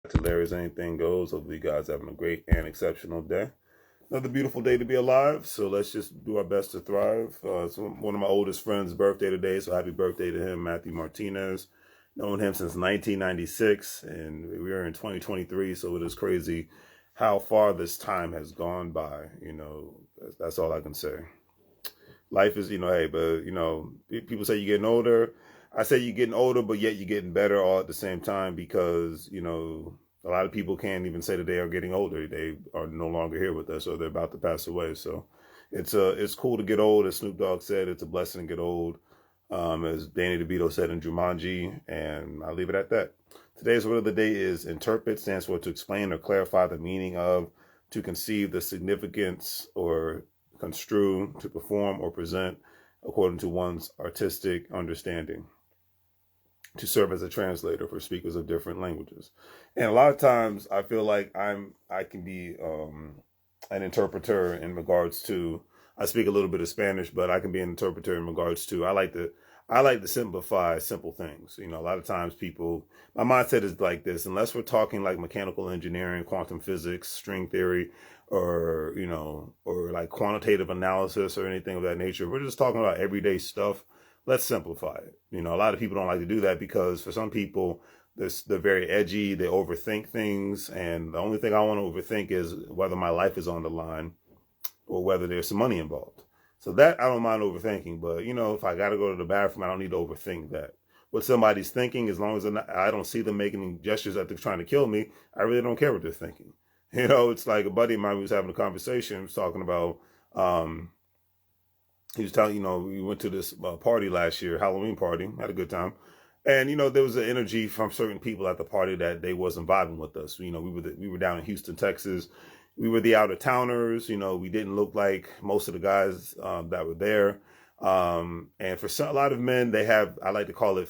To Larry's Anything Goes. Hopefully you guys having a great and exceptional day. Another beautiful day to be alive, so let's just do our best to thrive. It's one of my oldest friends' birthday today, so happy birthday to him, Matthew Martinez. Known him since 1996, and we are in 2023, so it is crazy how far this time has gone by. That's all I can say. Life is, hey, but, people say you're getting older. I say you're getting older, but yet you're getting better all at the same time because, a lot of people can't even say that they are getting older. They are no longer here with us or they're about to pass away. So it's cool to get old. As Snoop Dogg said, it's a blessing to get old. As Danny DeVito said in Jumanji, and I'll leave it at that. Today's word of the day is interpret, stands for to explain or clarify the meaning of, to conceive the significance or construe, to perform or present according to one's artistic understanding, to serve as a translator for speakers of different languages. And a lot of times I feel like I can be an interpreter in regards to, I speak a little bit of Spanish, but I can be an interpreter in regards to, I like to simplify simple things. A lot of times my mindset is like this: unless we're talking like mechanical engineering, quantum physics, string theory, or like quantitative analysis or anything of that nature, we're just talking about everyday stuff. Let's simplify it. A lot of people don't like to do that because for some people, they're very edgy, they overthink things, and the only thing I want to overthink is whether my life is on the line or whether there's some money involved. So that I don't mind overthinking, but if I got to go to the bathroom, I don't need to overthink that. What somebody's thinking, as long as I don't see them making gestures that they're trying to kill me, I really don't care what they're thinking. It's like a buddy of mine was having a conversation, was talking about, he was telling, we went to this party last year, Halloween party, had a good time. And, there was an energy from certain people at the party that they wasn't vibing with us. We were down in Houston, Texas. We were the out of towners. We didn't look like most of the guys that were there. And for a lot of men, they have, I like to call it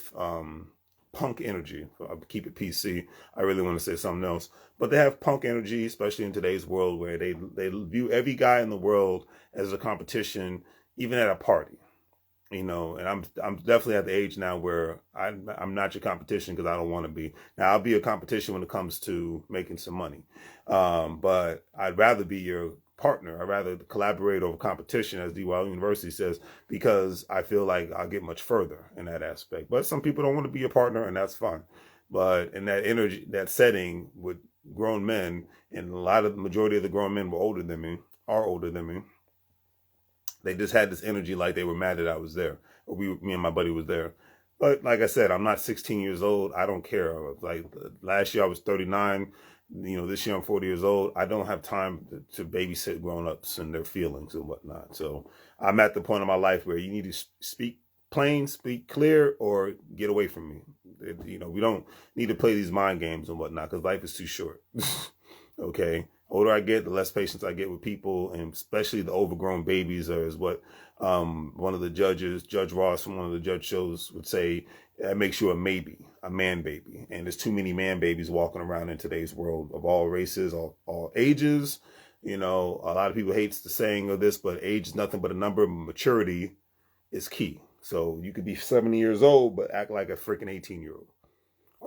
punk energy. I'll keep it PC. I really want to say something else. But they have punk energy, especially in today's world where they view every guy in the world as a competition, even at a party. And I'm definitely at the age now where I'm not your competition because I don't want to be. Now I'll be a competition when it comes to making some money, but I'd rather be your partner. I'd rather collaborate over competition, as DeWild University says, because I feel like I'll get much further in that aspect. But some people don't want to be your partner, and that's fine. But in that energy, that setting with grown men, and the majority of the grown men are older than me. They just had this energy like they were mad that I was there, or me and my buddy was there. But like I said, I'm not 16 years old. I don't care. Like last year I was 39. This year I'm 40 years old. I don't have time to babysit grown-ups and their feelings and whatnot. So I'm at the point in my life where you need to speak plain, speak clear, or get away from me. We don't need to play these mind games and whatnot because life is too short. Okay. Older I get, the less patience I get with people, and especially the overgrown babies, is what one of the judges, Judge Ross from one of the judge shows, would say. That makes you a man baby. And there's too many man babies walking around in today's world of all races, all ages. A lot of people hate the saying of this, but age is nothing but a number. Maturity is key. So you could be 70 years old, but act like a freaking 18-year-old.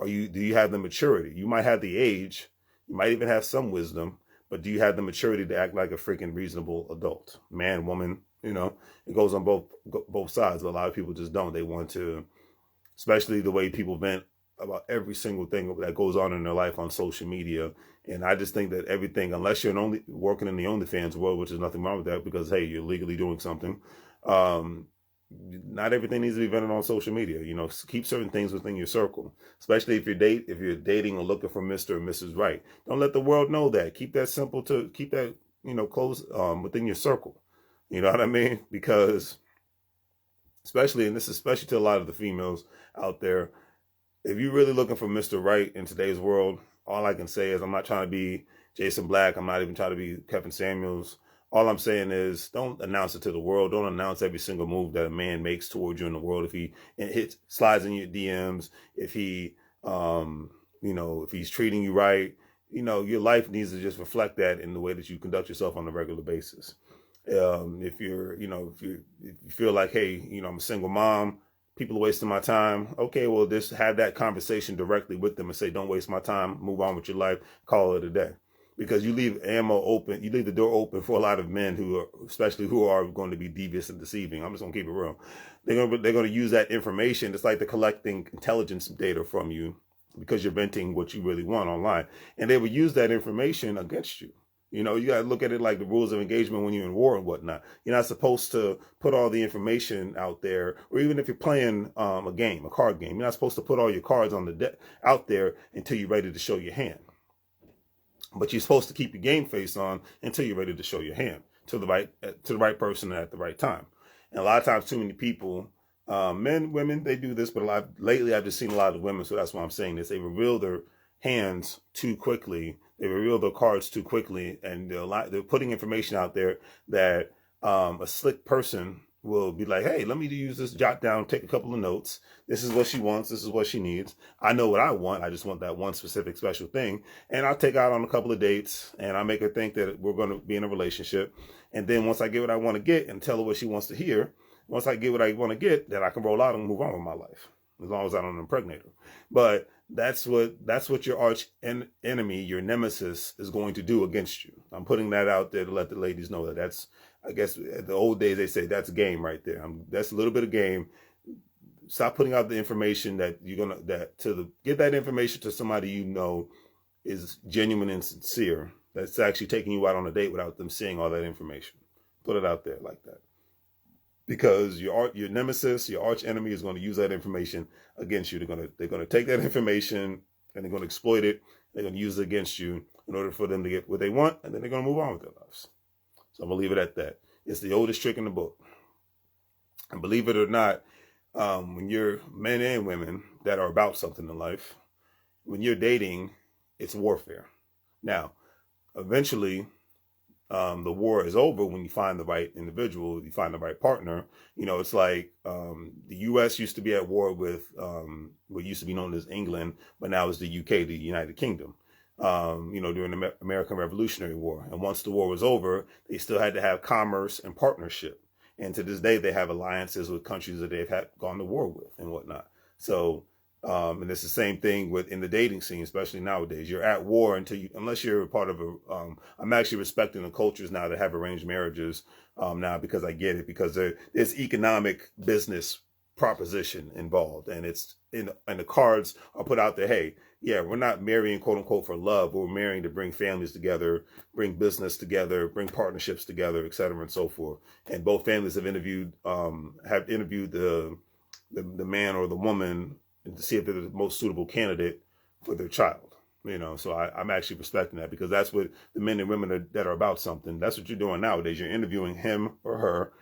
Do you have the maturity? You might have the age. You might even have some wisdom. But do you have the maturity to act like a freaking reasonable adult? Man, woman, it goes on both sides. But a lot of people just don't. They want to, especially the way people vent about every single thing that goes on in their life on social media. And I just think that everything, unless you're only working in the OnlyFans world, which is nothing wrong with that because, hey, you're legally doing something. Not everything needs to be vented on social media. Keep certain things within your circle, especially if you're dating or looking for Mr. or Mrs. Right. Don't let the world know that. Keep that simple keep that, close within your circle. You know what I mean? Because especially to a lot of the females out there, if you're really looking for Mr. Right in today's world, all I can say is I'm not trying to be Jason Black. I'm not even trying to be Kevin Samuels. All I'm saying is don't announce it to the world. Don't announce every single move that a man makes towards you in the world. If he slides in your DMs, if he, if he's treating you right, your life needs to just reflect that in the way that you conduct yourself on a regular basis. If you feel like, hey, I'm a single mom, people are wasting my time. Okay, well, just have that conversation directly with them and say, don't waste my time. Move on with your life. Call it a day. Because you leave ammo open, you leave the door open for a lot of men who are, especially who are going to be devious and deceiving. I'm just going to keep it real. They're going to use that information. It's like they're collecting intelligence data from you because you're venting what you really want online. And they will use that information against you. You know, you got to look at it like the rules of engagement when you're in war and whatnot. You're not supposed to put all the information out there, or even if you're playing a game, a card game, you're not supposed to put all your cards on the deck out there until you're ready to show your hand. But you're supposed to keep your game face on until you're ready to show your hand to the right person at the right time. And a lot of times, too many people, men, women, they do this, but lately I've just seen a lot of women, so that's why I'm saying this. They reveal their hands too quickly. They reveal their cards too quickly, and they're putting information out there that a slick person will be like, hey, let me use this, jot down, take a couple of notes. This is what she wants. This is what she needs. I know what I want. I just want that one specific special thing. And I'll take her out on a couple of dates, and I make her think that we're going to be in a relationship. And then once I get what I want to get and tell her what she wants to hear, once I get what I want to get, then I can roll out and move on with my life, as long as I don't impregnate her. But that's what your arch enemy, your nemesis, is going to do against you. I'm putting that out there to let the ladies know that that's, I guess, at the old days, they say that's a game right there. That's a little bit of game. Stop putting out the information that get that information to somebody you know is genuine and sincere. That's actually taking you out on a date without them seeing all that information. Put it out there like that. Because your nemesis, your arch enemy, is going to use that information against you. They're going to take that information and they're going to exploit it. They're going to use it against you in order for them to get what they want, and then they're going to move on with their lives. So I'm going to leave it at that. It's the oldest trick in the book. And believe it or not, when you're men and women that are about something in life, when you're dating, it's warfare. Now, eventually, the war is over when you find the right individual, you find the right partner. You know, it's like the U.S. used to be at war with what used to be known as England, but now it's the U.K., the United Kingdom. During the American Revolutionary War. And once the war was over, they still had to have commerce and partnership. And to this day, they have alliances with countries that they've gone to war with and whatnot. So, and it's the same thing in the dating scene, especially nowadays. You're at war unless you're a part of I'm actually respecting the cultures now that have arranged marriages now, because I get it, because there's economic business proposition involved, and the cards are put out there. Hey, yeah, we're not marrying quote unquote for love, but we're marrying to bring families together, bring business together, bring partnerships together, et cetera, and so forth. And both families have interviewed the man or the woman to see if they're the most suitable candidate for their child. You know, so I'm actually respecting that, because that's what the men and women that are about something. That's what you're doing nowadays. You're interviewing him or her.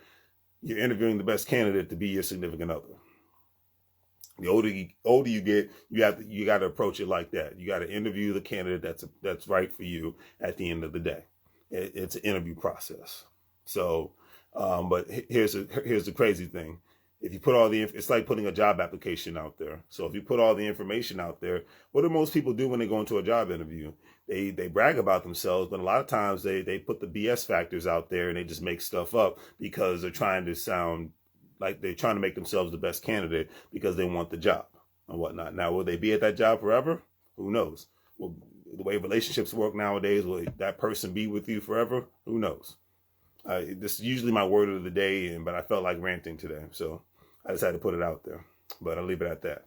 You're interviewing the best candidate to be your significant other. The older you get, you got to approach it like that. You got to interview the candidate that's right for you at the end of the day. It's an interview process. So, but here's the crazy thing. If you put it's like putting a job application out there. So if you put all the information out there, what do most people do when they go into a job interview? They brag about themselves, but a lot of times they put the BS factors out there and they just make stuff up because they're trying to sound like they're trying to make themselves the best candidate because they want the job and whatnot. Now, will they be at that job forever? Who knows? Well, the way relationships work nowadays, will that person be with you forever? Who knows? This is usually my word of the day, but I felt like ranting today, so I decided to put it out there. But I'll leave it at that.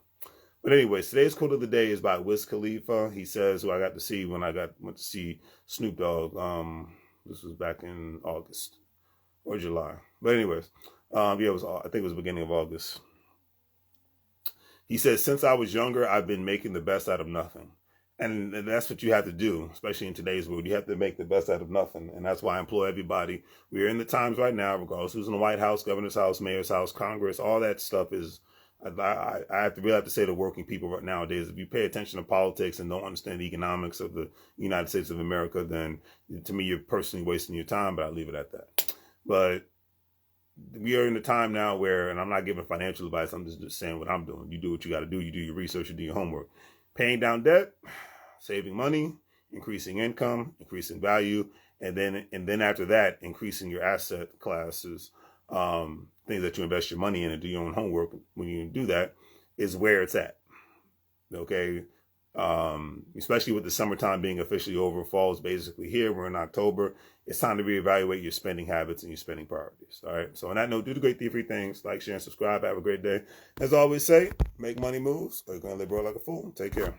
But anyways, today's quote of the day is by Wiz Khalifa. He says, who I got to see when I went to see Snoop Dogg. This was back in August or July. But anyways, I think it was the beginning of August. He says, since I was younger, I've been making the best out of nothing. And that's what you have to do, especially in today's world. You have to make the best out of nothing. And that's why I implore everybody. We're in the times right now, regardless who's in the White House, governor's house, mayor's house, Congress, all that stuff is, I really have to say to working people right nowadays, if you pay attention to politics and don't understand the economics of the United States of America, then to me, you're personally wasting your time, but I'll leave it at that. But we are in a time now where, and I'm not giving financial advice, I'm just saying what I'm doing. You do what you got to do. You do your research, you do your homework. Paying down debt, saving money, increasing income, increasing value, and then after that, increasing your asset classes things that you invest your money in and do your own homework, when you do that, is where it's at. Okay. Especially with the summertime being officially over, fall is basically here. We're in October. It's time to reevaluate your spending habits and your spending priorities. All right. So on that note, do the great 3 things. Like, share, and subscribe. Have a great day. As I always say, make money moves, or you're going to live broke like a fool. Take care.